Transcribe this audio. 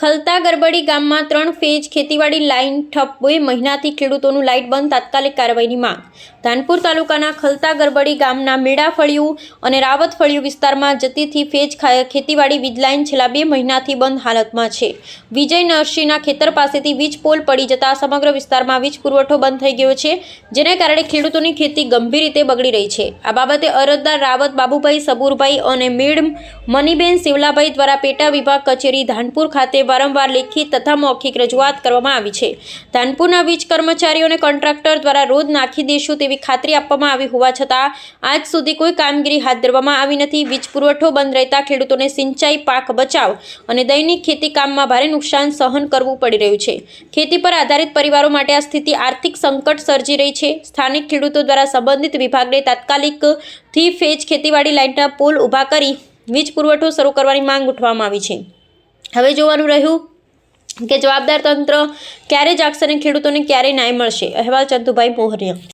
ખલતા ગરબડી ગામમાં 3 ફેજ ખેતીવાડી લાઇન ઠપ 2 મહિનાથી ખેડૂતોનું લાઇટ બંધ તાત્કાલિક કાર્યવાહીની માંગ। ધાનપુર તાલુકાના ખલતા ગરબડી ગામના મેડાફળિયું અને રાવતફળિયું વિસ્તારમાં જતીથી ફેજ ખેતીવાડી વીજ લાઇન છેલ્લા 2 મહિનાથી બંધ હાલતમાં છે। વિજય નરસિંહના ખેતર પાસેથી વીજ પોલ પડી જતા સમગ્ર વિસ્તારમાં વીજ પુરવઠો બંધ થઈ ગયો છે, જેને કારણે ખેડૂતોની ખેતી ગંભીર રીતે બગડી રહી છે। આ બાબતે અરજદાર રાવત બાબુભાઈ સબુરભાઈ અને મેડમ મનીબેન સેવલાભાઈ દ્વારા પેટા વિભાગ કચેરી ધાનપુર ખાતે વારંવાર લેખિત તથા મૌખિક રજૂઆત કરવામાં આવી છે। ધાનપુરના વીજ કર્મચારીઓ અને કોન્ટ્રાક્ટર દ્વારા રોજ નાખી દેશું તેવી ખાતરી આપવામાં આવી હોવા છતાં આજ સુધી કોઈ કામગીરી હાથ ધરવામાં આવી નથી। વીજ પુરવઠો બંધ રહેતા ખેડૂતોને સિંચાઈ, પાક બચાવ અને દૈનિક ખેતી કામમાં ભારે નુકસાન સહન કરવું પડી રહ્યું છે। ખેતી પર આધારિત પરિવારો માટે આ સ્થિતિ આર્થિક સંકટ સર્જી રહી છે। સ્થાનિક ખેડૂતો દ્વારા સંબંધિત વિભાગને તાત્કાલિકથી ફેજ ખેતીવાડી લાઇનના પોલ ઊભા કરી વીજ પુરવઠો શરૂ કરવાની માંગ ઉઠવામાં આવી છે। હવે જોવાનું રહ્યું કે જવાબદાર તંત્ર ક્યારે જાગશે અને ખેડૂતોને ક્યારે ન્યાય મળશે। અહેવાલ ચંદુભાઈ મોહરિયા।